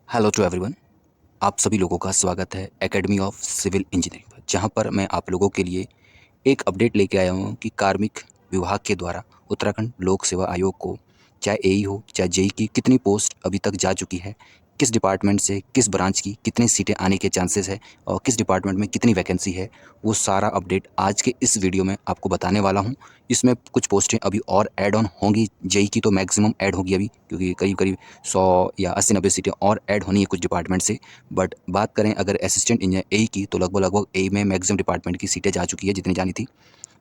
Hello to everyone. आप सभी लोगों का स्वागत है एकेडमी ऑफ सिविल इंजीनियरिंग पर, जहां पर मैं आप लोगों के लिए एक अपडेट लेके आया हूं कि कार्मिक विभाग के द्वारा उत्तराखंड लोक सेवा आयोग को चाहे एई हो चाहे जेई की कितनी पोस्ट अभी तक जा चुकी है, किस डिपार्टमेंट से किस ब्रांच की कितनी सीटें आने के चांसेस है और किस डिपार्टमेंट में कितनी वैकेंसी है, वो सारा अपडेट आज के इस वीडियो में आपको बताने वाला हूं। इसमें कुछ पोस्टें अभी और ऐड ऑन होंगी, जेई की तो मैक्सिमम ऐड होगी अभी, क्योंकि करीब करीब 100 या 80-90 सीटें और ऐड होनी है कुछ डिपार्टमेंट से। बट बात करें अगर असिस्टेंट इंजीनियर एई की, तो लगभग लगभग एई में मैक्सिमम डिपार्टमेंट की सीटें जा चुकी है जितनी जानी थी।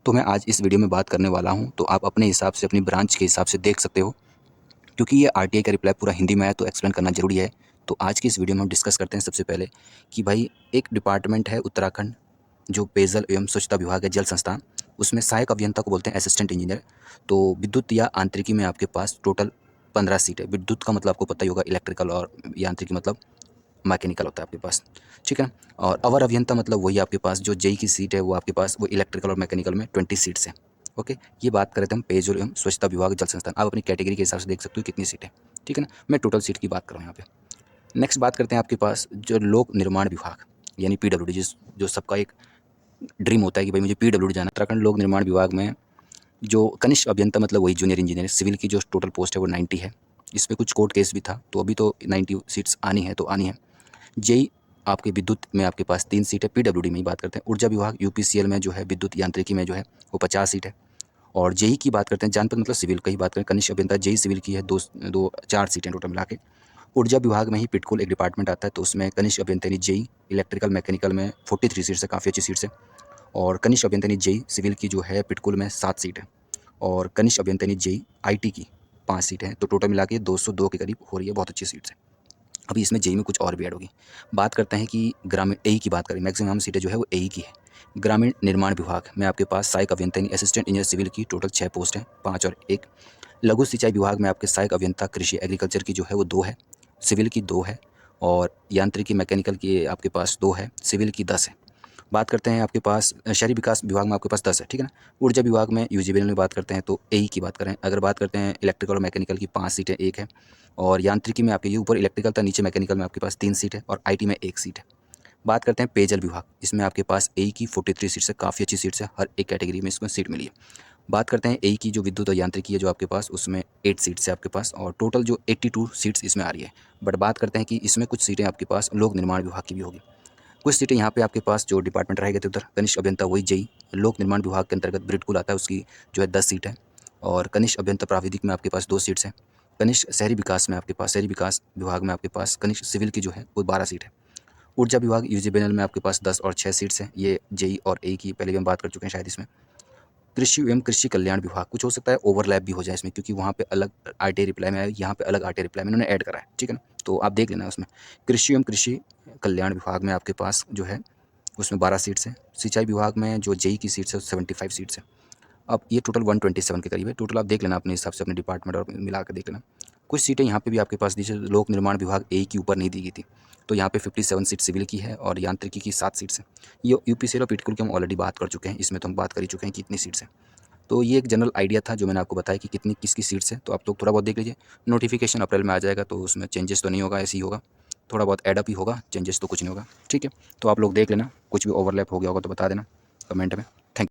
तो मैं आज इस वीडियो में बात करने वाला हूं, तो आप अपने हिसाब से अपनी ब्रांच के हिसाब से देख सकते हो, क्योंकि ये आरटीआई का रिप्लाई पूरा हिंदी में है तो एक्सप्लेन करना जरूरी है। तो आज की इस वीडियो में हम डिस्कस करते हैं सबसे पहले कि भाई एक डिपार्टमेंट है उत्तराखंड जो पेयजल एवं स्वच्छता विभाग है, जल संस्थान, उसमें सहायक अभियंता को बोलते हैं असिस्टेंट इंजीनियर। तो विद्युत या आंत्रिकी में आपके पास टोटल 15 सीट है। विद्युत का मतलब आपको पता ही होगा, इलेक्ट्रिकल, और यांत्रिकी मतलब मैकेनिकल होता है आपके पास, ठीक है। और अवर अभियंता मतलब वही आपके पास जो जेई की सीट है, वो आपके पास वो इलेक्ट्रिकल और मैकेनिकल में 20 सीट्स हैं। ओके, ये बात करें थे हम पेयजल एवं स्वच्छता विभाग जल संस्थान। आप अपनी कैटेगरी के हिसाब से देख सकते हो कितनी सीटें, ठीक है ना। मैं टोटल सीट की बात कर रहा हूँ यहाँ पे। नेक्स्ट बात करते हैं आपके पास जो लोक निर्माण विभाग यानी पीडब्ल्यूडी, जिस जो सबका एक ड्रीम होता है कि भाई मुझे पीडब्ल्यूडी जाना। उत्तराखंड लोक निर्माण विभाग में जो कनिष्ठ अभियंता मतलब वही जूनियर इंजीनियर सिविल की जो टोटल पोस्ट है वो 90 है। इसमें कुछ कोर्ट केस भी था, तो अभी तो 90 सीट्स आनी है तो आनी है। जेई आपके विद्युत में आपके पास 3 सीट है। पीडब्ल्यूडी में ही बात करते हैं, ऊर्जा विभाग यूपीसीएल में जो है विद्युत यांत्रिकी में जो है वो 50 सीट है। और जेई की बात करते हैं, जानपद मतलब सिविल का ही बात करें, कनिष्ठ अभियंता जेई सिविल की है दो दो 4 सीटें टोटल मिला के। ऊर्जा विभाग में ही पिटकुल एक डिपार्टमेंट आता है, तो उसमें कनिष्ठ अभियंता यानी जेई इलेक्ट्रिकल मैकेनिकल में 43 सीट्स है, काफ़ी अच्छी सीट्स है। और कनिष्ठ अभियंता यानी जेई सिविल की जो है पिटकुल में 7 सीट है। और कनिष्ठ अभियंता यानी जेई आईटी की 5 सीटें हैं, तो टोटल मिला के 202 के करीब हो रही है, बहुत अच्छी सीट्स है। अभी इसमें जेई में कुछ और भी ऐड होगी। बात करते हैं कि ग्रामीण एई की बात करें, मैक्सिमम सीटें जो है वो एई की है। ग्रामीण निर्माण विभाग में आपके पास सहायक अभियंता यानी असिस्टेंट इंजीनियर सिविल की टोटल 6 पोस्ट हैं, 5 और 1। लघु सिंचाई विभाग में आपके सहायक अभियंता कृषि एग्रीकल्चर की जो है वो 2 है, सिविल की 2 है। और यांत्रिकी मैकेनिकल की आपके पास 2 है, सिविल की 10 है। बात करते हैं आपके पास शहरी विकास विभाग में आपके पास 10 है, ठीक है ना। ऊर्जा विभाग में यूजीवीएल में बात करते हैं तो एई की बात करें, अगर बात करते हैं इलेक्ट्रिकल और मैकेनिकल की 5 सीटें, 1 है। और यांत्रिकी में आपके ये ऊपर इलेक्ट्रिकल था, नीचे मैकेनिकल में आपके पास 3 सीट है। और आईटी में 1 सीट है। बात करते हैं पेयजल विभाग, इसमें आपके पास एई की 43 सीट्स है, काफ़ी अच्छी सीट्स है, हर एक कैटेगरी में इसमें सीट मिली है। बात करते हैं एई की जो विद्युत और यांत्रिकी है जो आपके पास, उसमें 8 सीट्स है आपके पास, और टोटल जो 82 सीट्स इसमें आ रही है। बट बात करते हैं कि इसमें कुछ सीटें आपके पास लोक निर्माण विभाग की भी होगी। कुछ सीटें यहाँ पे आपके पास जो डिपार्टमेंट रह गए थे उधर, कनिष्ठ अभियंता वही जेई लोक निर्माण विभाग के अंतर्गत ब्रिडकुल आता है, उसकी जो है 10 सीट है। और कनिष्ठ अभियंता प्राविधिक में आपके पास 2 सीट्स हैं। कनिष्ठ शहरी विकास में आपके पास, शहरी विकास विभाग में आपके पास कनिष्ठ सिविल की जो है वो 12 सीट है। ऊर्जा विभाग यूजीबीएनएल में आपके पास 10 और 6 सीट्स हैं। ये जेई और ए की पहले भी हम बात कर चुके हैं शायद इसमें। कृषि एवं कृषि कल्याण विभाग, कुछ हो सकता है ओवरलैप भी हो जाए इसमें, क्योंकि वहाँ पे अलग आरटीआई रिप्लाई में आया, यहाँ पे अलग आरटीआई रिप्लाई में इन्होंने ऐड करा है, ठीक है ना। तो आप देख लेना उसमें। कृषि एवं कृषि कल्याण विभाग में आपके पास जो है उसमें 12 सीट्स हैं। सिंचाई विभाग में जो जेई की सीट्स है 75 सीट्स हैं। अब ये टोटल 127 के करीब है। टोटल आप देख लेना अपने हिसाब से, अपने डिपार्टमेंट और मिला कर देख लेना। कुछ सीटें यहाँ पे भी आपके पास दी, लोक निर्माण विभाग ए के ऊपर नहीं दी गई थी, तो यहाँ पे 57 सीट सिविल की है और यांत्रिकी की 7 सीट्स हैं। ये यूपीसीएल और पिटकुल की हम ऑलरेडी बात कर चुके हैं, इसमें तो हम बात कर ही चुके हैं कि कितनी सीट्स हैं। तो ये एक जनरल आइडिया था जो मैंने आपको बताया कि कितनी किसकी सीट्स है, तो आप लोग थोड़ा बहुत देख लीजिए। नोटिफिकेशन अप्रैल में आ जाएगा, तो उसमें चेंजेस तो नहीं होगा, ऐसे ही होगा, थोड़ा बहुत एडअप ही होगा, चेंजेस तो कुछ नहीं होगा, ठीक है। तो आप लोग देख लेना, कुछ भी ओवरलैप हो गया होगा तो बता देना कमेंट में।